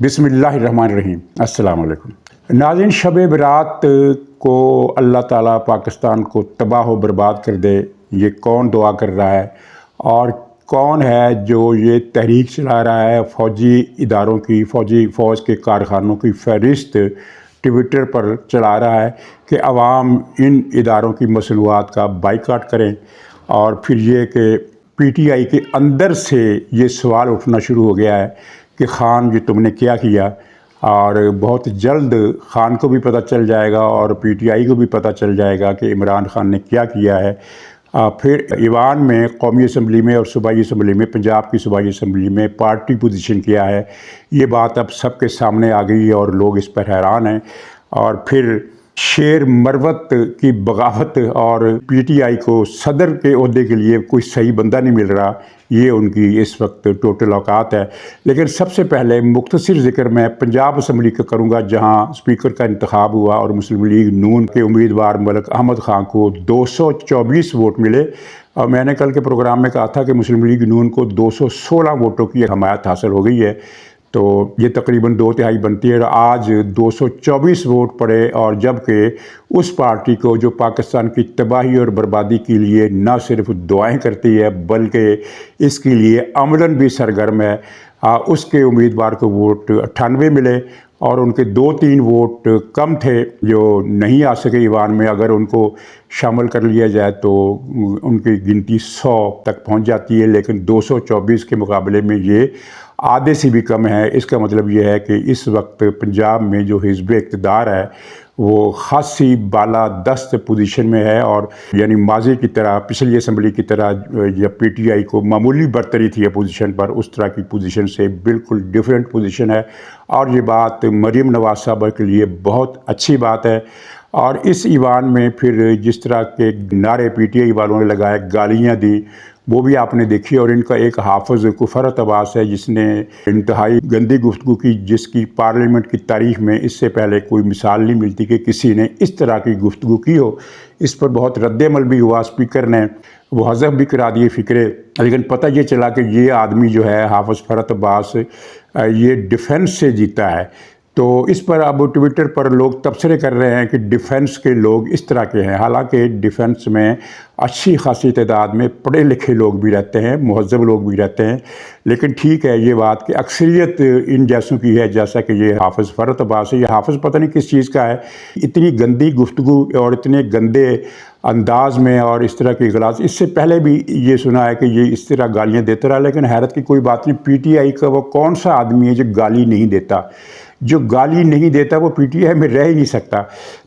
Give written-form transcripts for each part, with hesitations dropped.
بسم اللہ الرحمن الرحیم۔ السلام علیکم ناظرین، شب برات کو اللہ تعالیٰ پاکستان کو تباہ و برباد کر دے، یہ کون دعا کر رہا ہے اور کون ہے جو یہ تحریک چلا رہا ہے؟ فوجی اداروں کی، فوج کے کارخانوں کی فہرست ٹویٹر پر چلا رہا ہے کہ عوام ان اداروں کی مصنوعات کا بائیکاٹ کریں، اور پھر یہ کہ پی ٹی آئی کے اندر سے یہ سوال اٹھنا شروع ہو گیا ہے کہ خان جی تم نے کیا کیا، اور بہت جلد خان کو بھی پتہ چل جائے گا اور پی ٹی آئی کو بھی پتہ چل جائے گا کہ عمران خان نے کیا کیا ہے۔ پھر ایوان میں، قومی اسمبلی میں اور صوبائی اسمبلی میں، پنجاب کی صوبائی اسمبلی میں پارٹی پوزیشن کیا ہے، یہ بات اب سب کے سامنے آ گئی ہے اور لوگ اس پر حیران ہیں۔ اور پھر شیر مروت کی بغاوت اور پی ٹی آئی کو صدر کے عہدے کے لیے کوئی صحیح بندہ نہیں مل رہا، یہ ان کی اس وقت ٹوٹل اوقات ہے۔ لیکن سب سے پہلے مختصر ذکر میں پنجاب اسمبلی کا کروں گا، جہاں اسپیکر کا انتخاب ہوا اور مسلم لیگ نون کے امیدوار ملک احمد خان کو 224 ووٹ ملے، اور میں نے کل کے پروگرام میں کہا تھا کہ مسلم لیگ نون کو 216 ووٹوں کی حمایت حاصل ہو گئی ہے، تو یہ تقریباً 2/3 بنتی ہے۔ آج 224 ووٹ پڑے، اور جبکہ اس پارٹی کو جو پاکستان کی تباہی اور بربادی کے لیے نہ صرف دعائیں کرتی ہے بلکہ اس کے لیے عملاً بھی سرگرم ہے، اس کے امیدوار کو ووٹ 98 ملے، اور ان کے 2-3 ووٹ کم تھے جو نہیں آ سکے ایوان میں۔ اگر ان کو شامل کر لیا جائے تو ان کی گنتی 100 تک پہنچ جاتی ہے، لیکن 224 کے مقابلے میں یہ آدھے سے بھی کم ہے۔ اس کا مطلب یہ ہے کہ اس وقت پنجاب میں جو حزب اقتدار ہے وہ خاصی بالا دست پوزیشن میں ہے، اور یعنی ماضی کی طرح، پچھلی اسمبلی کی طرح جب پی ٹی آئی کو معمولی برتری تھی اپوزیشن پر، اس طرح کی پوزیشن سے بالکل ڈیفرنٹ پوزیشن ہے، اور یہ بات مریم نواز صاحبہ کے لیے بہت اچھی بات ہے۔ اور اس ایوان میں پھر جس طرح کے نعرے پی ٹی آئی والوں نے لگائے، گالیاں دی، وہ بھی آپ نے دیکھی، اور ان کا ایک حافظ کفرت عباس ہے جس نے انتہائی گندی گفتگو کی، جس کی پارلیمنٹ کی تاریخ میں اس سے پہلے کوئی مثال نہیں ملتی کہ کسی نے اس طرح کی گفتگو کی ہو۔ اس پر بہت رد عمل بھی ہوا، اسپیکر نے وہ حذف بھی کرا دیے فکرے، لیکن پتہ یہ چلا کہ یہ آدمی جو ہے حافظ فرت عباس، یہ ڈیفنس سے جیتا ہے۔ تو اس پر اب ٹویٹر پر لوگ تبصرے کر رہے ہیں کہ ڈیفنس کے لوگ اس طرح کے ہیں، حالانکہ ڈیفنس میں اچھی خاصی تعداد میں پڑھے لکھے لوگ بھی رہتے ہیں، مہذب لوگ بھی رہتے ہیں، لیکن ٹھیک ہے یہ بات کہ اکثریت ان جیسوں کی ہے، جیسا کہ یہ حافظ فرت عباس ہے۔ یہ حافظ پتہ نہیں کس چیز کا ہے، اتنی گندی گفتگو اور اتنے گندے انداز میں اور اس طرح کی غلاظ، اس سے پہلے بھی یہ سنا ہے کہ یہ اس طرح گالیاں دیتا رہا، لیکن حیرت کی کوئی بات نہیں، پی ٹی آئی کا وہ کون سا آدمی ہے جو گالی نہیں دیتا؟ جو گالی نہیں دیتا وہ پی ٹی آئی میں رہ ہی نہیں سکتا۔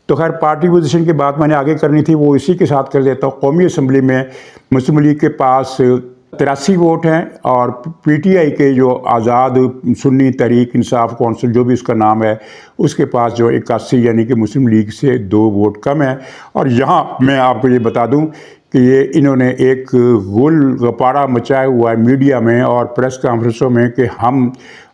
تو خیر، پارٹی پوزیشن کی بات میں نے آگے کرنی تھی، وہ اسی کے ساتھ کر دیتا ہوں۔ قومی اسمبلی میں مسلم لیگ کے پاس 83 ووٹ ہیں، اور پی ٹی آئی کے جو آزاد سنی تحریک انصاف کونسل جو بھی اس کا نام ہے، اس کے پاس جو 81، یعنی کہ مسلم لیگ سے 2 ووٹ کم ہیں۔ اور یہاں میں آپ کو یہ بتا دوں کہ یہ انہوں نے ایک غل غپارہ مچایا ہوا ہے میڈیا میں اور پریس کانفرنسوں میں کہ ہم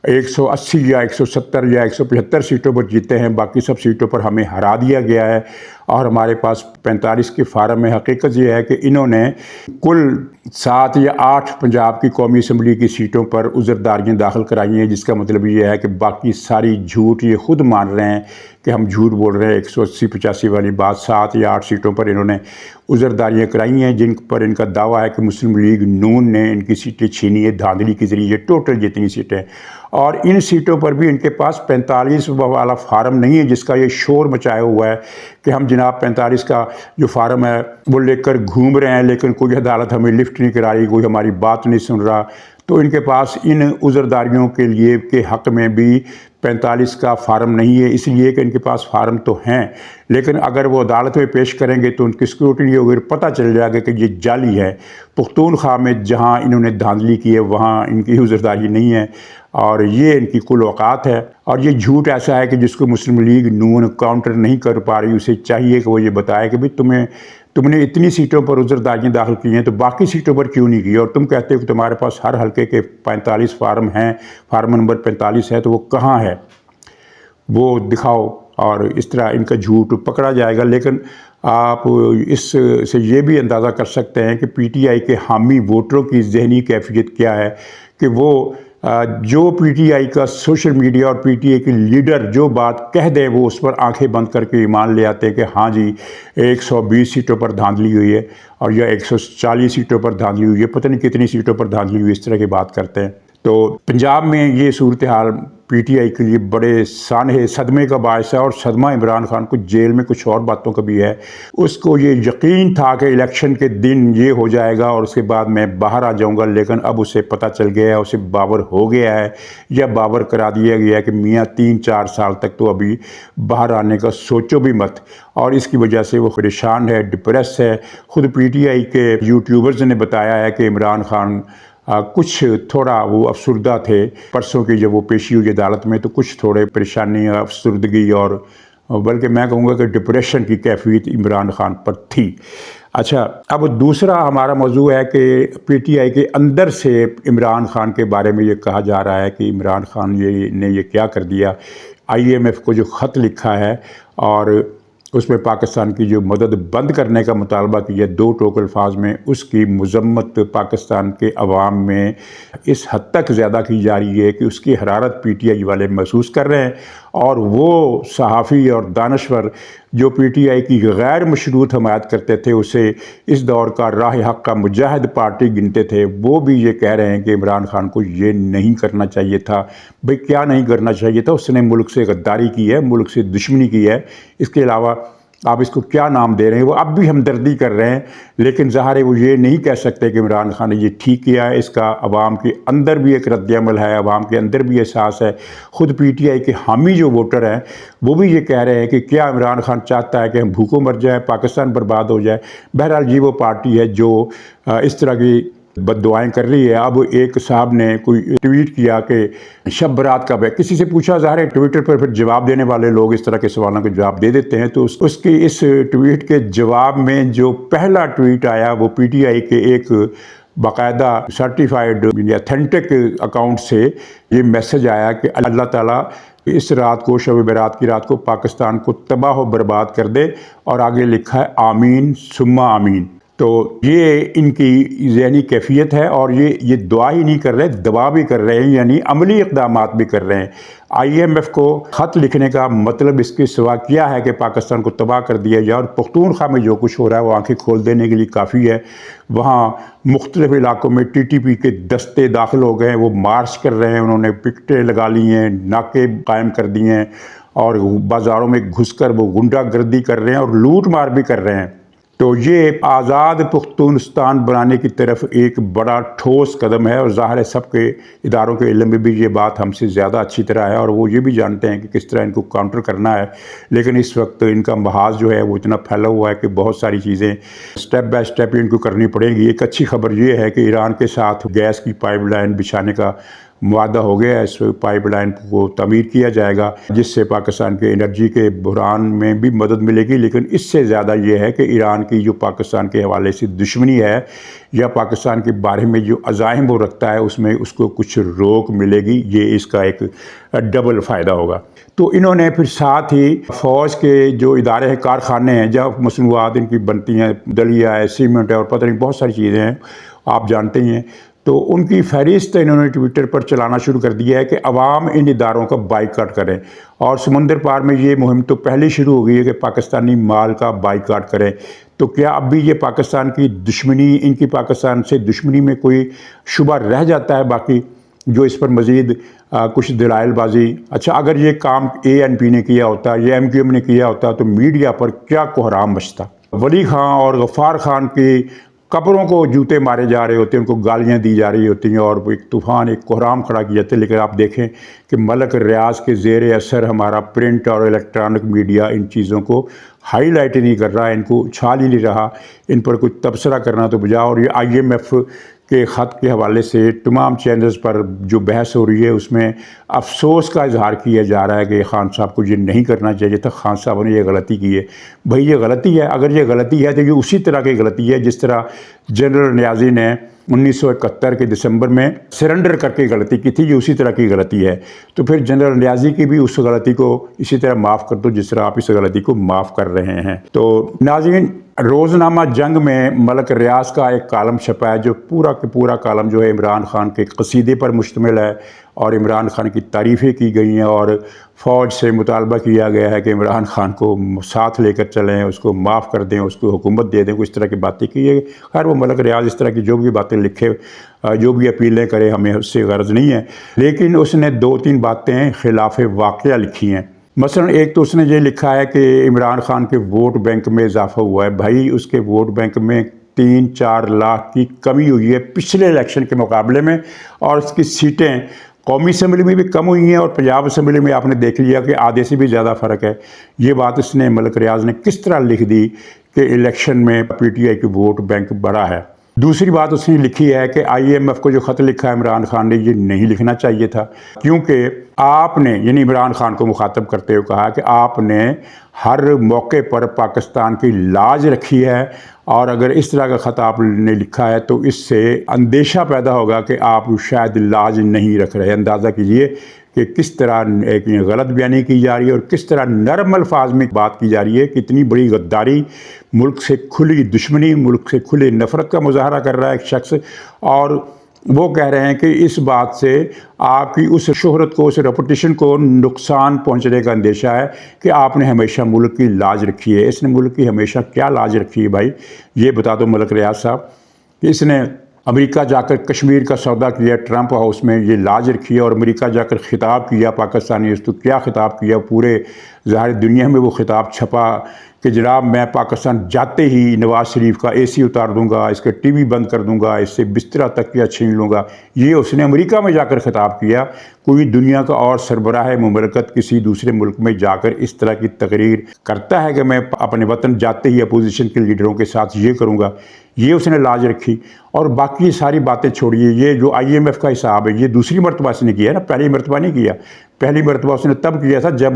180 یا 170 یا 175 سیٹوں پر جیتے ہیں، باقی سب سیٹوں پر ہمیں ہرا دیا گیا ہے، اور ہمارے پاس 45 کے فارم ہے۔ حقیقت یہ ہے کہ انہوں نے کل 7 یا 8 پنجاب کی قومی اسمبلی کی سیٹوں پر عذرداریاں داخل کرائی ہیں، جس کا مطلب یہ ہے کہ باقی ساری جھوٹ یہ خود مان رہے ہیں کہ ہم جھوٹ بول رہے ہیں۔ 180-85 والی بات، 7 یا 8 سیٹوں پر انہوں نے عذرداریاں کرائی ہیں، جن پر ان کا دعویٰ ہے کہ مسلم لیگ نون نے ان کی سیٹیں چھینی ہے دھاندلی کے ذریعے۔ ٹوٹل جتنی سیٹیں، اور ان سیٹوں پر بھی ان کے پاس 45 والا فارم نہیں ہے، جس کا یہ شور مچایا ہوا ہے کہ ہم جناب 45 کا جو فارم ہے وہ لے کر گھوم رہے ہیں، لیکن کوئی عدالت ہمیں لفٹ نہیں کرا رہی، کوئی ہماری بات نہیں سن رہا۔ تو ان کے پاس ان عذرداریوں کے لیے کے حق میں بھی 45 کا فارم نہیں ہے، اس لیے کہ ان کے پاس فارم تو ہیں، لیکن اگر وہ عدالت میں پیش کریں گے تو ان کی اسکروٹنی ہوگی، پتہ چل جائے گا کہ یہ جعلی ہے۔ پختونخوا میں جہاں انہوں نے دھاندلی کی ہے وہاں ان کی عذرداری نہیں ہے، اور یہ ان کی کل اوقات ہے۔ اور یہ جھوٹ ایسا ہے کہ جس کو مسلم لیگ نون کاؤنٹر نہیں کر پا رہی، اسے چاہیے کہ وہ یہ بتائے کہ بھئی تم نے اتنی سیٹوں پر عذرداریاں داخل کی ہیں تو باقی سیٹوں پر کیوں نہیں کی؟ اور تم کہتے ہو کہ تمہارے پاس ہر حلقے کے 45 فارم ہیں، فارم نمبر 45 ہے، تو وہ کہاں ہے؟ وہ دکھاؤ، اور اس طرح ان کا جھوٹ پکڑا جائے گا۔ لیکن آپ اس سے یہ بھی اندازہ کر سکتے ہیں کہ پی ٹی آئی کے حامی ووٹروں کی ذہنی کیفیت کیا ہے کہ وہ جو پی ٹی آئی کا سوشل میڈیا اور پی ٹی آئی کے لیڈر جو بات کہہ دیں وہ اس پر آنکھیں بند کر کے ایمان لے آتے ہیں کہ ہاں جی 120 سیٹوں پر دھاندلی ہوئی ہے اور یا 140 سیٹوں پر دھاندلی ہوئی ہے، پتہ نہیں کتنی سیٹوں پر دھاندلی ہوئی ہے، اس طرح کی بات کرتے ہیں۔ تو پنجاب میں یہ صورتحال پی ٹی آئی کے لیے بڑے سانحے صدمے کا باعث ہے، اور صدمہ عمران خان کو جیل میں کچھ اور باتوں کا بھی ہے۔ اس کو یہ یقین تھا کہ الیکشن کے دن یہ ہو جائے گا اور اس کے بعد میں باہر آ جاؤں گا، لیکن اب اسے پتہ چل گیا ہے، اسے باور ہو گیا ہے یا باور کرا دیا گیا ہے کہ میاں 3-4 سال تک تو ابھی باہر آنے کا سوچو بھی مت، اور اس کی وجہ سے وہ پریشان ہے، ڈپریس ہے۔ خود پی ٹی آئی کے یوٹیوبرز نے بتایا ہے کہ عمران خان کچھ تھوڑا وہ افسردہ تھے پرسوں کی جب وہ پیشی ہوئی عدالت میں، تو کچھ تھوڑے پریشانی، افسردگی اور بلکہ میں کہوں گا کہ ڈپریشن کی کیفیت عمران خان پر تھی۔ اچھا، اب دوسرا ہمارا موضوع ہے کہ پی ٹی آئی کے اندر سے عمران خان کے بارے میں یہ کہا جا رہا ہے کہ عمران خان نے یہ کیا کر دیا۔ آئی ایم ایف کو جو خط لکھا ہے اور اس میں پاکستان کی جو مدد بند کرنے کا مطالبہ کیا 2 ٹوک الفاظ میں، اس کی مذمت پاکستان کے عوام میں اس حد تک زیادہ کی جا رہی ہے کہ اس کی حرارت پی ٹی آئی والے محسوس کر رہے ہیں، اور وہ صحافی اور دانشور جو پی ٹی آئی کی غیر مشروط حمایت کرتے تھے، اسے اس دور کا راہ حق کا مجاہد پارٹی گنتے تھے، وہ بھی یہ کہہ رہے ہیں کہ عمران خان کو یہ نہیں کرنا چاہیے تھا۔ بھئی کیا نہیں کرنا چاہیے تھا؟ اس نے ملک سے غداری کی ہے، ملک سے دشمنی کی ہے، اس کے علاوہ آپ اس کو کیا نام دے رہے ہیں؟ وہ اب بھی ہمدردی کر رہے ہیں، لیکن ظاہر ہے وہ یہ نہیں کہہ سکتے کہ عمران خان نے یہ ٹھیک کیا ہے۔ اس کا عوام کے اندر بھی ایک رد عمل ہے، عوام کے اندر بھی احساس ہے۔ خود پی ٹی آئی کے حامی جو ووٹر ہیں وہ بھی یہ کہہ رہے ہیں کہ کیا عمران خان چاہتا ہے کہ ہم بھوکوں مر جائیں، پاکستان برباد ہو جائے؟ بہرحال یہ وہ پارٹی ہے جو اس طرح کی بد دعائیں کر رہی ہے۔ اب ایک صاحب نے کوئی ٹویٹ کیا کہ شب برات کب ہے، کسی سے پوچھا، ظاہر ہے ٹویٹر پر پھر جواب دینے والے لوگ اس طرح کے سوالوں کے جواب دے دیتے ہیں، تو اس کی اس ٹویٹ کے جواب میں جو پہلا ٹویٹ آیا وہ پی ٹی آئی کے ایک باقاعدہ سرٹیفائیڈ یا اتھینٹک اکاؤنٹ سے یہ میسج آیا کہ اللہ تعالیٰ اس رات کو، شب برات کی رات کو، پاکستان کو تباہ و برباد کر دے، اور آگے لکھا ہے آمین ثم آمین۔ تو یہ ان کی ذہنی کیفیت ہے، اور یہ دعا ہی نہیں کر رہے، دبا بھی کر رہے ہیں، یعنی عملی اقدامات بھی کر رہے ہیں۔ آئی ایم ایف کو خط لکھنے کا مطلب اس کے سوا کیا ہے کہ پاکستان کو تباہ کر دیا جائے، اور پختونخوا میں جو کچھ ہو رہا ہے وہ آنکھیں کھول دینے کے لیے کافی ہے۔ وہاں مختلف علاقوں میں ٹی ٹی پی کے دستے داخل ہو گئے ہیں، وہ مارچ کر رہے ہیں، انہوں نے پکٹیں لگا لی ہیں، ناکے قائم کر دیے ہیں، اور بازاروں میں گھس کر وہ غنڈہ گردی کر رہے ہیں اور لوٹ مار بھی کر رہے ہیں۔ تو یہ آزاد پختونستان بنانے کی طرف ایک بڑا ٹھوس قدم ہے، اور ظاہر ہے سب کے اداروں کے علم میں بھی یہ بات ہم سے زیادہ اچھی طرح ہے، اور وہ یہ بھی جانتے ہیں کہ کس طرح ان کو کاؤنٹر کرنا ہے۔ لیکن اس وقت ان کا محاذ جو ہے وہ اتنا پھیلا ہوا ہے کہ بہت ساری چیزیں سٹیپ بائی سٹیپ ان کو کرنی پڑیں گی۔ ایک اچھی خبر یہ ہے کہ ایران کے ساتھ گیس کی پائپ لائن بچھانے کا معاہدہ ہو گیا ہے، اس پائپ لائن کو تعمیر کیا جائے گا، جس سے پاکستان کے انرجی کے بحران میں بھی مدد ملے گی۔ لیکن اس سے زیادہ یہ ہے کہ ایران کی جو پاکستان کے حوالے سے دشمنی ہے یا پاکستان کے بارے میں جو عزائم وہ رکھتا ہے اس میں اس کو کچھ روک ملے گی، یہ اس کا ایک ڈبل فائدہ ہوگا۔ تو انہوں نے پھر ساتھ ہی فوج کے جو ادارے ہیں، کارخانے ہیں جہاں مصنوعات ان کی بنتی ہیں، دلیا ہے، سیمنٹ ہے، اور پتہ نہیں بہت ساری چیزیں ہیں، آپ جانتے ہی ہیں، تو ان کی فہرست انہوں نے ٹویٹر پر چلانا شروع کر دیا ہے کہ عوام ان اداروں کا بائیکاٹ کریں، اور سمندر پار میں یہ مہم تو پہلے شروع ہو گئی ہے کہ پاکستانی مال کا بائیکاٹ کریں۔ تو کیا اب بھی یہ پاکستان کی دشمنی، ان کی پاکستان سے دشمنی میں کوئی شبہ رہ جاتا ہے باقی، جو اس پر مزید کچھ دلائل بازی؟ اچھا، اگر یہ کام اے این پی نے کیا ہوتا یا ایم کیو ایم نے کیا ہوتا تو میڈیا پر کیا کوہرام مچتا۔ ولی خان اور غفار خان کی قبروں کو جوتے مارے جا رہے ہوتے ہیں، ان کو گالیاں دی جا رہی ہوتی ہیں، اور ایک طوفان، ایک کوہرام کھڑا کیا جاتا ہے۔ لیکن آپ دیکھیں کہ ملک ریاض کے زیر اثر ہمارا پرنٹ اور الیکٹرانک میڈیا ان چیزوں کو ہائی لائٹ ہی نہیں کر رہا، ان کو چھال ہی نہیں رہا، ان پر کوئی تبصرہ کرنا تو بجا۔ اور یہ آئی ایم ایف کے خط کے حوالے سے تمام چینلز پر جو بحث ہو رہی ہے اس میں افسوس کا اظہار کیا جا رہا ہے کہ خان صاحب کو یہ نہیں کرنا چاہیے تھا، خان صاحب نے یہ غلطی کی ہے۔ بھئی یہ غلطی ہے، اگر یہ غلطی ہے تو یہ اسی طرح کی غلطی ہے جس طرح جنرل نیازی نے 1971 کے دسمبر میں سرنڈر کر کے غلطی کی تھی، یہ اسی طرح کی غلطی ہے۔ تو پھر جنرل نیازی کی بھی اس غلطی کو اسی طرح معاف کر دو جس طرح آپ اس غلطی کو معاف کر رہے ہیں۔ تو ناظرین، روزنامہ جنگ میں ملک ریاض کا ایک کالم چھپا ہے جو پورا کا پورا کالم جو ہے عمران خان کے قصیدے پر مشتمل ہے، اور عمران خان کی تعریفیں کی گئی ہیں، اور فوج سے مطالبہ کیا گیا ہے کہ عمران خان کو ساتھ لے کر چلیں، اس کو معاف کر دیں، اس کو حکومت دے دیں، کچھ اس طرح کی باتیں کی ہے۔ خیر وہ ملک ریاض اس طرح کی جو بھی باتیں لکھے، جو بھی اپیلیں کرے، ہمیں اس سے غرض نہیں ہے، لیکن اس نے 2-3 باتیں خلاف واقعہ لکھی ہیں۔ مثلا ایک تو اس نے یہ لکھا ہے کہ عمران خان کے ووٹ بینک میں اضافہ ہوا ہے۔ بھائی اس کے ووٹ بینک میں 3-4 لاکھ کی کمی ہوئی ہے پچھلے الیکشن کے مقابلے میں، اور اس کی سیٹیں قومی اسمبلی میں بھی کم ہوئی ہیں، اور پنجاب اسمبلی میں آپ نے دیکھ لیا کہ آدھے سے بھی زیادہ فرق ہے۔ یہ بات اس نے ملک ریاض نے کس طرح لکھ دی کہ الیکشن میں پی ٹی آئی کی ووٹ بینک بڑا ہے۔ دوسری بات اس نے لکھی ہے کہ آئی ایم ایف کو جو خط لکھا ہے عمران خان نے، یہ نہیں لکھنا چاہیے تھا، کیونکہ آپ نے، یعنی عمران خان کو مخاطب کرتے ہوئے کہا کہ آپ نے ہر موقع پر پاکستان کی لاج رکھی ہے، اور اگر اس طرح کا خط آپ نے لکھا ہے تو اس سے اندیشہ پیدا ہوگا کہ آپ شاید لاج نہیں رکھ رہے۔ اندازہ کیجئے کہ کس طرح ایک غلط بیانی کی جا رہی ہے، اور کس طرح نرم الفاظ میں بات کی جا رہی ہے، کتنی بڑی غداری، ملک سے کھلی دشمنی، ملک سے کھلی نفرت کا مظاہرہ کر رہا ہے ایک شخص، اور وہ کہہ رہے ہیں کہ اس بات سے آپ کی اس شہرت کو، اس ریپوٹیشن کو نقصان پہنچنے کا اندیشہ ہے کہ آپ نے ہمیشہ ملک کی لاج رکھی ہے۔ اس نے ملک کی ہمیشہ کیا لاج رکھی ہے بھائی؟ یہ بتا دو ملک ریاض صاحب کہ اس نے امریکہ جا کر کشمیر کا سودا کیا، ٹرمپ ہاؤس میں یہ لاج رکھی ہے، اور امریکہ جا کر خطاب کیا پاکستانی، اس تو کیا خطاب کیا، پورے ظاہر دنیا میں وہ خطاب چھپا کہ جناب میں پاکستان جاتے ہی نواز شریف کا اے سی اتار دوں گا، اس کے ٹی وی بند کر دوں گا، اس سے بسترہ تکیہ چھین لوں گا۔ یہ اس نے امریکہ میں جا کر خطاب کیا۔ کوئی دنیا کا اور سربراہ مملکت کسی دوسرے ملک میں جا کر اس طرح کی تقریر کرتا ہے کہ میں اپنے وطن جاتے ہی اپوزیشن کے لیڈروں کے ساتھ یہ کروں گا؟ یہ اس نے لاج رکھی۔ اور باقی ساری باتیں چھوڑیے، یہ جو آئی ایم ایف کا حساب ہے یہ دوسری مرتبہ اس نے کیا نا، پہلی مرتبہ نہیں کیا۔ پہلی مرتبہ اس نے تب کیا تھا جب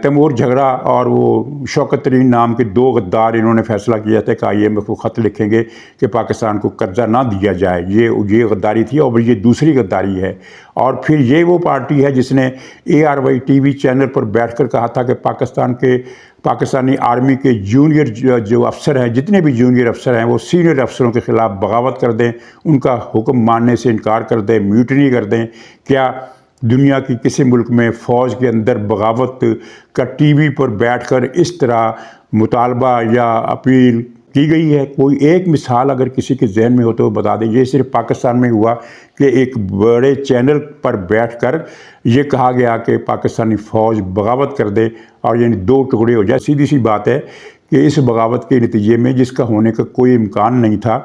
تیمور جھگڑا اور وہ شوکت ترین نام کے 2 غدار انہوں نے فیصلہ کیا تھا کہ آئی ایم ایف کو خط لکھیں گے کہ پاکستان کو قرضہ نہ دیا جائے۔ یہ غداری تھی، اور یہ دوسری غداری ہے۔ اور پھر یہ وہ پارٹی ہے جس نے اے آر وائی ٹی وی چینل پر بیٹھ کر کہا تھا کہ پاکستانی آرمی کے جونیئر جو افسر ہیں، جتنے بھی جونیئر افسر ہیں، وہ سینئر افسروں کے خلاف بغاوت کر دیں، ان کا حکم ماننے سے انکار کر دیں، میوٹنی کر دیں۔ کیا دنیا کی کسی ملک میں فوج کے اندر بغاوت کا ٹی وی پر بیٹھ کر اس طرح مطالبہ یا اپیل کی گئی ہے؟ کوئی ایک مثال اگر کسی کے ذہن میں ہو تو بتا دیں۔ یہ صرف پاکستان میں ہوا کہ ایک بڑے چینل پر بیٹھ کر یہ کہا گیا کہ پاکستانی فوج بغاوت کر دے، اور یعنی 2 ٹکڑے ہو جائے۔ سیدھی سی بات ہے کہ اس بغاوت کے نتیجے میں، جس کا ہونے کا کوئی امکان نہیں تھا،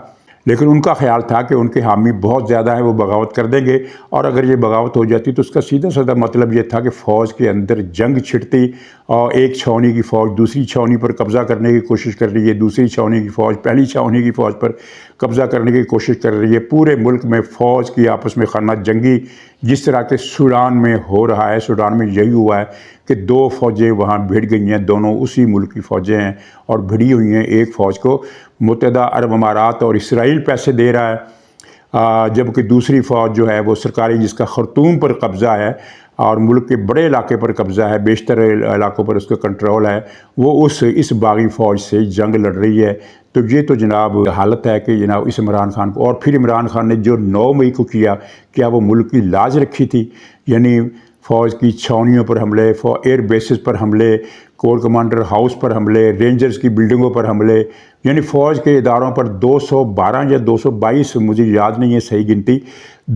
لیکن ان کا خیال تھا کہ ان کے حامی بہت زیادہ ہیں، وہ بغاوت کر دیں گے، اور اگر یہ بغاوت ہو جاتی تو اس کا سیدھا سادہ مطلب یہ تھا کہ فوج کے اندر جنگ چھڑتی، اور ایک چھاؤنی کی فوج دوسری چھاؤنی پر قبضہ کرنے کی کوشش کر رہی ہے، دوسری چھاؤنی کی فوج پہلی چھاؤنی کی فوج پر قبضہ کرنے کی کوشش کر رہی ہے۔ پورے ملک میں فوج کی آپس میں خانہ جنگی، جس طرح کے سوڈان میں ہو رہا ہے، سوڈان میں یہی ہوا ہے کہ 2 فوجیں وہاں بھڑ گئی ہیں، دونوں اسی ملک کی فوجیں ہیں، اور بھڑی ہوئی ہیں۔ ایک فوج کو متحدہ عرب امارات اور اسرائیل پیسے دے رہا ہے، جبکہ دوسری فوج جو ہے وہ سرکاری، جس کا خرطوم پر قبضہ ہے اور ملک کے بڑے علاقے پر قبضہ ہے، بیشتر علاقوں پر اس کا کنٹرول ہے، وہ اس باغی فوج سے جنگ لڑ رہی ہے۔ تو یہ تو جناب حالت ہے کہ جناب اس عمران خان کو، اور پھر عمران خان نے جو 9 مئی کو کیا وہ ملک کی لاج رکھی تھی؟ یعنی فوج کی چھاؤنیوں پر حملے، ایئر بیسز پر حملے، کور کمانڈر ہاؤس پر حملے، رینجرز کی بلڈنگوں پر حملے، یعنی فوج کے اداروں پر 212 یا 222، مجھے یاد نہیں ہے صحیح گنتی،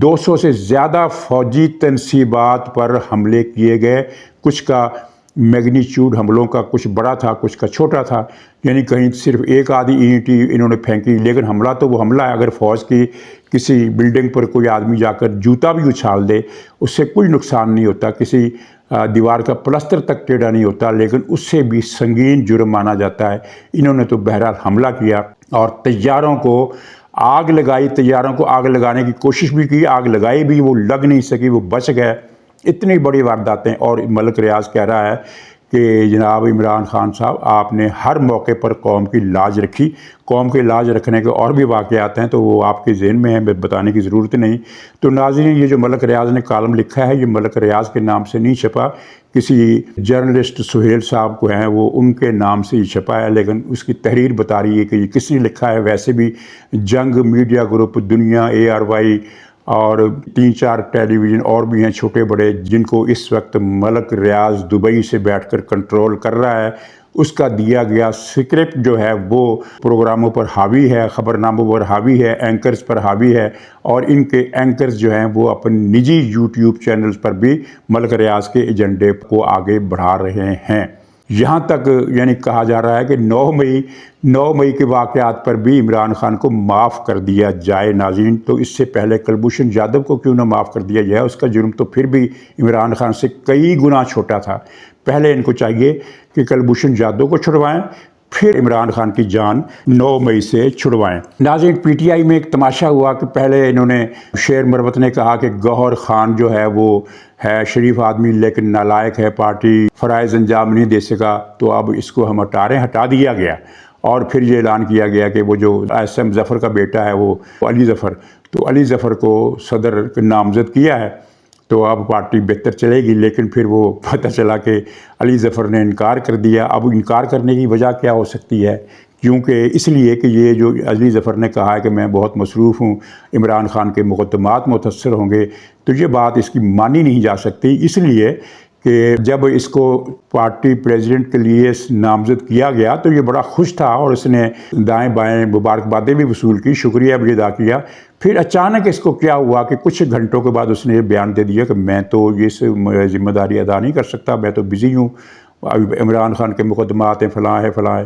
200 سے زیادہ فوجی تنصیبات پر حملے کیے گئے۔ کچھ کا میگنیچیوڈ حملوں کا کچھ بڑا تھا، کچھ کا چھوٹا تھا، یعنی کہیں صرف ایک آدھی اینٹی انہوں نے پھینکی، لیکن حملہ تو وہ حملہ ہے۔ اگر فوج کی کسی بلڈنگ پر کوئی آدمی جا کر جوتا بھی اچھال دے، اس سے کوئی نقصان نہیں ہوتا، کسی دیوار کا پلستر تک ٹیڑھا نہیں ہوتا، لیکن اس سے بھی سنگین جرم مانا جاتا ہے۔ انہوں نے تو بہرحال حملہ کیا اور طیاروں کو آگ لگائی، طیاروں کو آگ لگانے کی کوشش بھی کی، آگ لگائی بھی، وہ لگ نہیں سکی، وہ بچ گئے۔ اتنی بڑی وارداتیں، اور ملک ریاض کہہ رہا ہے کہ جناب عمران خان صاحب آپ نے ہر موقع پر قوم کی لاج رکھی۔ قوم کی لاج رکھنے کے اور بھی واقعات ہیں تو وہ آپ کے ذہن میں ہیں، بتانے کی ضرورت نہیں۔ تو ناظرین، یہ جو ملک ریاض نے کالم لکھا ہے، یہ ملک ریاض کے نام سے نہیں چھپا، کسی جرنلسٹ سہیل صاحب کو ہیں وہ ان کے نام سے ہی چھپا ہے، لیکن اس کی تحریر بتا رہی ہے کہ یہ کس نے لکھا ہے۔ ویسے بھی جنگ میڈیا گروپ، دنیا، ARY اور 3-4 ٹیلی ویژن اور بھی ہیں چھوٹے بڑے، جن کو اس وقت ملک ریاض دبئی سے بیٹھ کر کنٹرول کر رہا ہے، اس کا دیا گیا سکرپٹ جو ہے وہ پروگراموں پر حاوی ہے، خبرناموں پر حاوی ہے، اینکرز پر حاوی ہے، اور ان کے اینکرز جو ہیں وہ اپنے نجی یوٹیوب چینلز پر بھی ملک ریاض کے ایجنڈے کو آگے بڑھا رہے ہیں۔ یہاں تک یعنی کہا جا رہا ہے کہ 9 مئی کے واقعات پر بھی عمران خان کو معاف کر دیا جائے۔ ناظرین، تو اس سے پہلے کلبھوشن جادو کو کیوں نہ معاف کر دیا جائے؟ اس کا جرم تو پھر بھی عمران خان سے کئی گنا چھوٹا تھا۔ پہلے ان کو چاہیے کہ کلبھوشن جادو کو چھڑوائیں، پھر عمران خان کی جان 9 مئی سے چھڑوائیں۔ ناظرین، PTI میں ایک تماشا ہوا کہ پہلے انہوں نے شیر مروت نے کہا کہ گوہر خان جو ہے وہ ہے شریف آدمی لیکن نالائق ہے، پارٹی فرائض انجام نہیں دے سکا، تو اب اس کو ہم ہٹا دیا گیا، اور پھر یہ اعلان کیا گیا کہ وہ جو SM ظفر کا بیٹا ہے وہ علی ظفر، تو علی ظفر کو صدر نامزد کیا ہے، تو اب پارٹی بہتر چلے گی۔ لیکن پھر وہ پتہ چلا کہ علی ظفر نے انکار کر دیا۔ اب انکار کرنے کی وجہ کیا ہو سکتی ہے؟ کیونکہ اس لیے کہ یہ جو علی ظفر نے کہا ہے کہ میں بہت مصروف ہوں، عمران خان کے مقدمات متاثر ہوں گے، تو یہ بات اس کی مانی نہیں جا سکتی، اس لیے کہ جب اس کو پارٹی پریزیڈنٹ کے لیے نامزد کیا گیا تو یہ بڑا خوش تھا، اور اس نے دائیں بائیں مبارکبادیں بھی وصول کی، شکریہ بھی ادا کیا۔ پھر اچانک اس کو کیا ہوا کہ کچھ گھنٹوں کے بعد اس نے یہ بیان دے دیا کہ میں تو یہ ذمہ داری ادا نہیں کر سکتا، میں تو بزی ہوں، عمران خان کے مقدمات ہیں، فلاں ہے فلاں ہے۔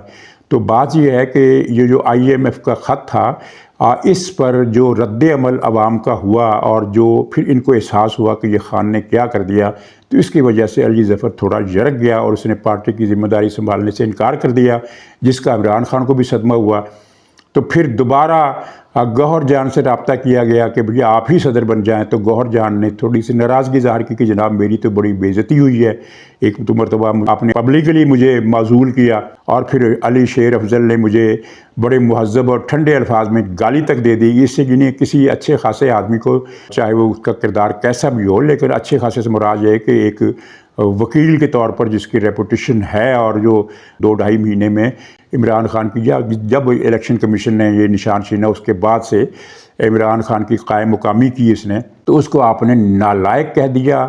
تو بات یہ ہے کہ یہ جو IMF کا خط تھا، اس پر جو رد عمل عوام کا ہوا، اور جو پھر ان کو احساس ہوا کہ یہ خان نے کیا کر دیا، تو اس کی وجہ سے علی ظفر تھوڑا جھڑک گیا اور اس نے پارٹی کی ذمہ داری سنبھالنے سے انکار کر دیا، جس کا عمران خان کو بھی صدمہ ہوا۔ تو پھر دوبارہ گوہر جان سے رابطہ کیا گیا کہ بھئی آپ ہی صدر بن جائیں، تو گوہر جان نے تھوڑی سی ناراضگی ظاہر کی کہ جناب میری تو بڑی بے عزتی ہوئی ہے، ایک تو مرتبہ آپ نے پبلکلی مجھے معزول کیا، اور پھر علی شیر افضل نے مجھے بڑے مہذب اور ٹھنڈے الفاظ میں گالی تک دے دی۔ اس سے یعنی کسی اچھے خاصے آدمی کو، چاہے وہ اس کا کردار کیسا بھی ہو، لیکن اچھے خاصے سے مراد یہ ہے کہ ایک وکیل کے طور پر جس کی ریپوٹیشن ہے، اور جو 2-2.5 مہینے میں عمران خان کی جب الیکشن کمیشن نے یہ نشان چھینا، اس کے بعد سے عمران خان کی قائم مقامی کی اس نے، تو اس کو آپ نے نالائق کہہ دیا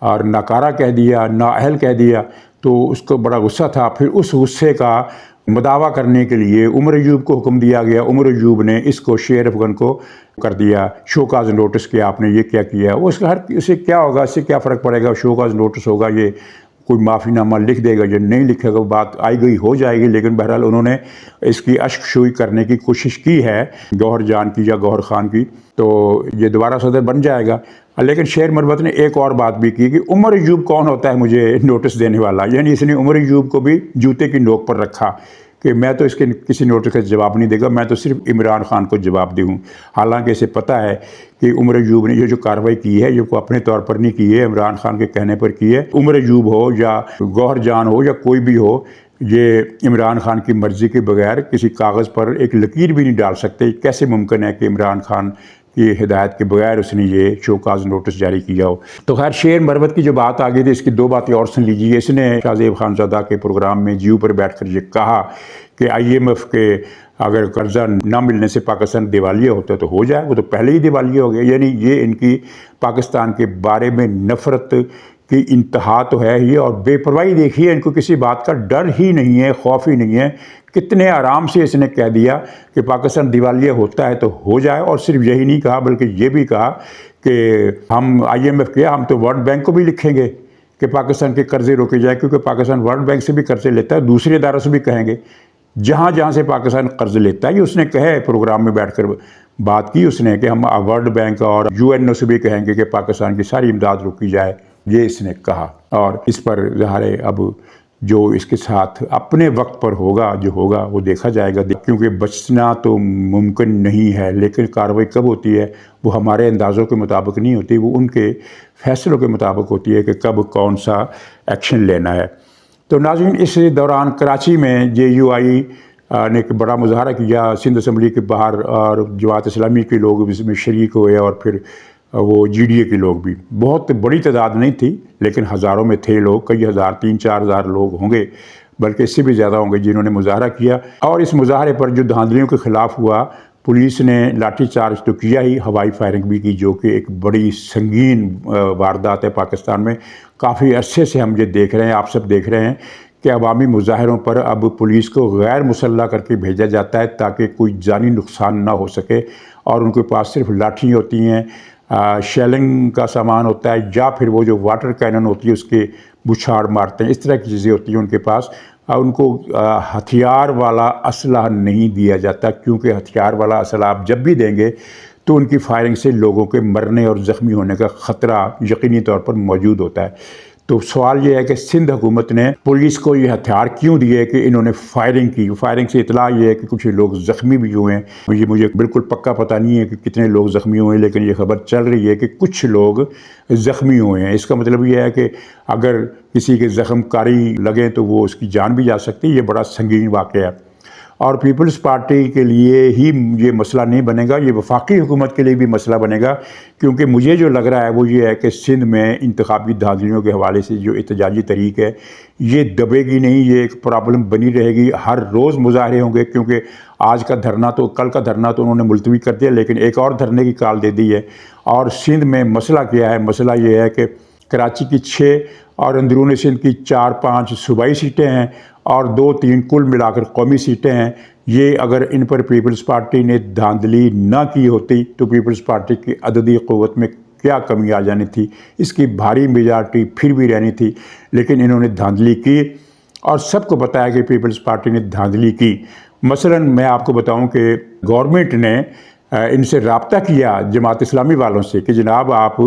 اور ناکارہ کہہ دیا، نااہل کہہ دیا، تو اس کو بڑا غصہ تھا۔ پھر اس غصے کا مداوع کرنے کے لیے عمر ایوب کو حکم دیا گیا۔ عمر ایوب نے اس کو شیر افغان کو کر دیا شو کاز نوٹس کہ آپ نے یہ کیا کیا۔ اس کا اسے کیا ہوگا، اس سے کیا فرق پڑے گا، شو کاز نوٹس ہوگا، یہ کوئی معافی نامہ لکھ دے گا، یہ نہیں لکھے گا، بات آئی گئی ہو جائے گی۔ لیکن بہرحال انہوں نے اس کی اشک شوئی کرنے کی کوشش کی ہے، گوہر جان کی یا گوہر خان کی، تو یہ دوبارہ صدر بن جائے گا۔ لیکن شیر مروت نے ایک اور بات بھی کی کہ عمر ایوب کون ہوتا ہے مجھے نوٹس دینے والا، یعنی اس نے عمر ایوب کو بھی جوتے کی نوک پر رکھا کہ میں تو اس کے کسی نوٹس کا جواب نہیں دے گا، میں تو صرف عمران خان کو جواب دوں۔ حالانکہ اسے پتہ ہے کہ عمر ایوب نے یہ جو کارروائی کی ہے یہ کو اپنے طور پر نہیں کی ہے، عمران خان کے کہنے پر کی ہے۔ عمر ایوب ہو یا گوہر جان ہو یا کوئی بھی ہو، یہ عمران خان کی مرضی کے بغیر کسی کاغذ پر ایک لکیر بھی نہیں ڈال سکتے۔ کیسے ممکن ہے کہ عمران خان کی ہدایت کے بغیر اس نے یہ شو کاز نوٹس جاری کیا ہو؟ تو خیر، شیر مروت کی جو بات آ گئی تھی، اس کی 2 باتیں اور سن لیجیے۔ اس نے شاہ زیب خانزادہ کے پروگرام میں جیو پر بیٹھ کر یہ کہا کہ IMF کے اگر قرضہ نہ ملنے سے پاکستان دیوالیہ ہوتا ہے تو ہو جائے، وہ تو پہلے ہی دیوالیہ ہو گیا۔ یعنی یہ ان کی پاکستان کے بارے میں نفرت کی انتہا تو ہے ہی، اور بے پرواہی دیکھیے، ان کو کسی بات کا ڈر ہی نہیں ہے، خوف ہی نہیں ہے۔ کتنے آرام سے اس نے کہہ دیا کہ پاکستان دیوالیہ ہوتا ہے تو ہو جائے، اور صرف یہی نہیں کہا بلکہ یہ بھی کہا کہ ہم IMF کے ہم تو ورلڈ بینک کو بھی لکھیں گے کہ پاکستان کے قرضے روکے جائے، کیونکہ پاکستان ورلڈ بینک سے بھی قرضے لیتا ہے، دوسرے اداروں سے بھی کہیں گے، جہاں جہاں سے پاکستان قرض لیتا ہے۔ یہ اس نے کہے پروگرام میں بیٹھ کر بات کی اس نے کہ ہم ورلڈ بینک اور UN سے بھی کہیں گے کہ پاکستان کی ساری امداد روکی جائے، یہ اس نے کہا۔ اور اس پر ظاہر ہے اب جو اس کے ساتھ اپنے وقت پر ہوگا، جو ہوگا وہ دیکھا جائے گا، کیونکہ بچنا تو ممکن نہیں ہے، لیکن کارروائی کب ہوتی ہے وہ ہمارے اندازوں کے مطابق نہیں ہوتی، وہ ان کے فیصلوں کے مطابق ہوتی ہے کہ کب کون سا ایکشن لینا ہے۔ تو ناظرین، اس دوران کراچی میں JUI نے ایک بڑا مظاہرہ کیا سندھ اسمبلی کے باہر، اور جماعت اسلامی کے لوگ اس میں شریک ہوئے، اور پھر وہ جی ڈی اے کے لوگ بھی، بہت بڑی تعداد نہیں تھی لیکن ہزاروں میں تھے لوگ، کئی ہزار، 3-4 ہزار لوگ ہوں گے، بلکہ اس سے بھی زیادہ ہوں گے جنہوں نے مظاہرہ کیا۔ اور اس مظاہرے پر جو دھاندلیوں کے خلاف ہوا، پولیس نے لاٹھی چارج تو کیا ہی، ہوائی فائرنگ بھی کی، جو کہ ایک بڑی سنگین واردات ہے پاکستان میں۔ کافی عرصے سے ہم یہ دیکھ رہے ہیں، آپ سب دیکھ رہے ہیں کہ عوامی مظاہروں پر اب پولیس کو غیر مسلح کر کے بھیجا جاتا ہے تاکہ کوئی جانی نقصان نہ ہو سکے، اور ان کے پاس صرف لاٹھی ہوتی ہیں، شیلنگ کا سامان ہوتا ہے، یا پھر وہ جو واٹر کینن ہوتی ہے اس کے بچھاڑ مارتے ہیں، اس طرح کی چیزیں ہوتی ہیں ان کے پاس۔ ان کو ہتھیار والا اسلحہ نہیں دیا جاتا، کیونکہ ہتھیار والا اسلحہ آپ جب بھی دیں گے تو ان کی فائرنگ سے لوگوں کے مرنے اور زخمی ہونے کا خطرہ یقینی طور پر موجود ہوتا ہے۔ تو سوال یہ ہے کہ سندھ حکومت نے پولیس کو یہ ہتھیار کیوں دیے کہ انہوں نے فائرنگ کی؟ فائرنگ سے اطلاع یہ ہے کہ کچھ لوگ زخمی بھی ہوئے ہیں، یہ مجھے بالکل پکا پتہ نہیں ہے کہ کتنے لوگ زخمی ہوئے ہیں، لیکن یہ خبر چل رہی ہے کہ کچھ لوگ زخمی ہوئے ہیں۔ اس کا مطلب یہ ہے کہ اگر کسی کے زخم کاری لگے تو وہ اس کی جان بھی جا سکتی ہے۔ یہ بڑا سنگین واقعہ ہے، اور پیپلز پارٹی کے لیے ہی یہ مسئلہ نہیں بنے گا، یہ وفاقی حکومت کے لیے بھی مسئلہ بنے گا، کیونکہ مجھے جو لگ رہا ہے وہ یہ ہے کہ سندھ میں انتخابی دھاندلیوں کے حوالے سے جو احتجاجی طریق ہے یہ دبے گی نہیں، یہ ایک پرابلم بنی رہے گی۔ ہر روز مظاہرے ہوں گے، کیونکہ آج کا دھرنا تو، کل کا دھرنا تو انہوں نے ملتوی کر دیا، لیکن ایک اور دھرنے کی کال دے دی ہے۔ اور سندھ میں مسئلہ کیا ہے؟ مسئلہ یہ ہے کہ کراچی کی 6 اور اندرون سندھ کی 4-5 صوبائی سیٹیں ہیں، اور 2-3 کل ملا کر قومی سیٹیں ہیں۔ یہ اگر ان پر پیپلز پارٹی نے دھاندلی نہ کی ہوتی تو پیپلز پارٹی کی عددی قوت میں کیا کمی آ جانی تھی، اس کی بھاری میجارٹی پھر بھی رہنی تھی، لیکن انہوں نے دھاندلی کی، اور سب کو پتہ ہے کہ پیپلز پارٹی نے دھاندلی کی۔ مثلاً میں آپ کو بتاؤں کہ گورنمنٹ نے ان سے رابطہ کیا جماعت اسلامی والوں سے کہ جناب آپ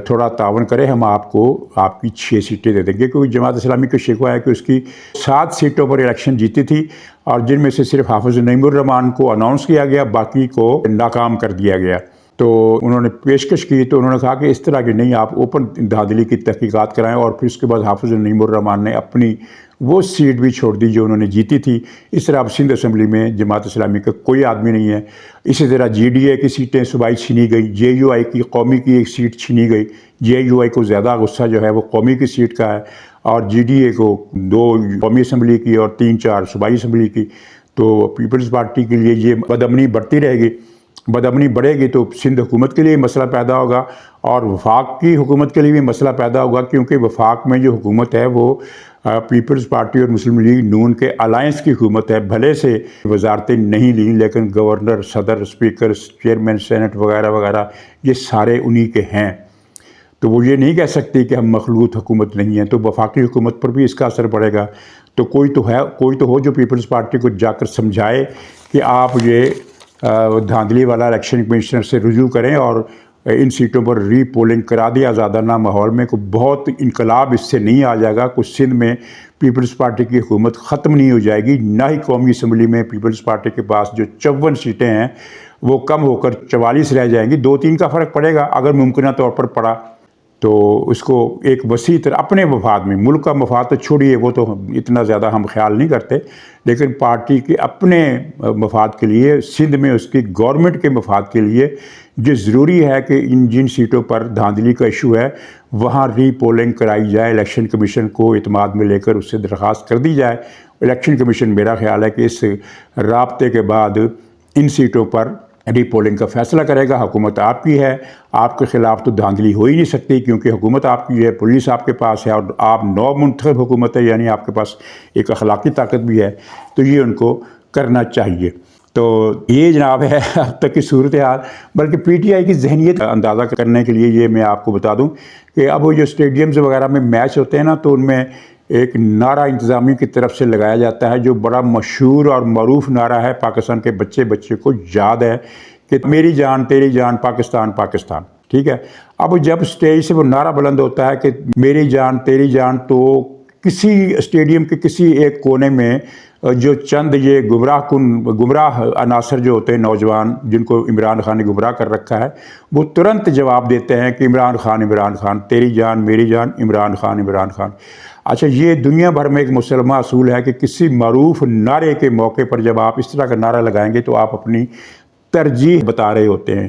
تھوڑا تعاون کریں، ہم آپ کو آپ کی 6 سیٹیں دے دیں گے، کیونکہ جماعت اسلامی کا شکوہ ہے کہ اس کی 7 سیٹوں پر الیکشن جیتی تھی، اور جن میں سے صرف حافظ نعیم الرحمان کو اناؤنس کیا گیا، باقی کو ناکام کر دیا گیا۔ تو انہوں نے پیشکش کی، تو انہوں نے کہا کہ اس طرح کی نہیں، آپ اوپن دھاندلی کی تحقیقات کرائیں، اور پھر اس کے بعد حافظ نعیم الرحمان نے اپنی وہ سیٹ بھی چھوڑ دی جو انہوں نے جیتی تھی۔ اس طرح اب سندھ اسمبلی میں جماعت اسلامی کا کوئی آدمی نہیں ہے۔ اسی طرح جی ڈی اے کی سیٹیں صوبائی چھینی گئی، جے یو آئی کی قومی کی ایک سیٹ چھینی گئی، جے یو آئی کو زیادہ غصہ جو ہے وہ قومی کی سیٹ کا ہے، اور جی ڈی اے کو 2 قومی اسمبلی کی اور 3-4 صوبائی اسمبلی کی۔ تو پیپلز پارٹی کے لیے یہ بدامنی بڑھتی رہے گی، بدامنی بڑھے گی تو سندھ حکومت کے لیے مسئلہ پیدا ہوگا، اور وفاق کی حکومت کے لیے بھی مسئلہ پیدا ہوگا، کیونکہ وفاق میں جو حکومت ہے وہ پیپلز پارٹی اور مسلم لیگ نون کے الائنس کی حکومت ہے۔ بھلے سے وزارتیں نہیں لیں، لیکن گورنر، صدر، اسپیکر، چیئرمین سینٹ وغیرہ وغیرہ یہ سارے انہی کے ہیں۔ تو وہ یہ نہیں کہہ سکتی کہ ہم مخلوط حکومت نہیں ہیں، تو وفاقی حکومت پر بھی اس کا اثر پڑے گا۔ تو کوئی تو ہو جو پیپلز پارٹی کو جا کر سمجھائے کہ آپ یہ دھاندلی والا الیکشن کمشنر سے رجوع کریں اور ان سیٹوں پر ری پولنگ کرا دیا آزادانہ ماحول میں۔ کوئی بہت انقلاب اس سے نہیں آ جائے گا، کچھ سندھ میں پیپلز پارٹی کی حکومت ختم نہیں ہو جائے گی، نہ ہی قومی اسمبلی میں پیپلز پارٹی کے پاس جو 54 سیٹیں ہیں وہ کم ہو کر 44 رہ جائیں گی۔ 2-3 کا فرق پڑے گا، اگر ممکنہ طور پر پڑا تو اس کو ایک وسیع طرح اپنے مفاد میں، ملک کا مفاد تو چھوڑیے، وہ تو اتنا زیادہ ہم خیال نہیں کرتے، لیکن پارٹی کے اپنے مفاد کے لیے، سندھ میں اس کی گورنمنٹ کے مفاد کے لیے یہ ضروری ہے کہ جن سیٹوں پر دھاندلی کا ایشو ہے وہاں ری پولنگ کرائی جائے، الیکشن کمیشن کو اعتماد میں لے کر اس سے درخواست کر دی جائے۔ الیکشن کمیشن میرا خیال ہے کہ اس رابطے کے بعد ان سیٹوں پر ری پولنگ کا فیصلہ کرے گا۔ حکومت آپ کی ہے، آپ کے خلاف تو دھاندلی ہو ہی نہیں سکتی، کیونکہ حکومت آپ کی ہے، پولیس آپ کے پاس ہے، اور آپ نو منتخب حکومت ہے، یعنی آپ کے پاس ایک اخلاقی طاقت بھی ہے، تو یہ ان کو کرنا چاہیے۔ تو یہ جناب ہے اب تک کی صورتحال۔ بلکہ پی ٹی آئی کی ذہنیت اندازہ کرنے کے لیے یہ میں آپ کو بتا دوں کہ اب وہ جو اسٹیڈیمز وغیرہ میں میچ ہوتے ہیں نا، تو ان میں ایک نعرہ انتظامیہ کی طرف سے لگایا جاتا ہے جو بڑا مشہور اور معروف نعرہ ہے، پاکستان کے بچے کو یاد ہے کہ میری جان تیری جان پاکستان پاکستان، ٹھیک ہے۔ اب جب اسٹیج سے وہ نعرہ بلند ہوتا ہے کہ میری جان تیری جان، تو کسی اسٹیڈیم کے کسی ایک کونے میں جو چند یہ گمراہ عناصر جو ہوتے ہیں، نوجوان جن کو عمران خان نے گمراہ کر رکھا ہے، وہ ترنت جواب دیتے ہیں کہ عمران خان تیری جان میری جان، عمران خان۔ اچھا، یہ دنیا بھر میں ایک مسلمہ اصول ہے کہ کسی معروف نعرے کے موقع پر جب آپ اس طرح کا نعرہ لگائیں گے تو آپ اپنی ترجیح بتا رہے ہوتے ہیں۔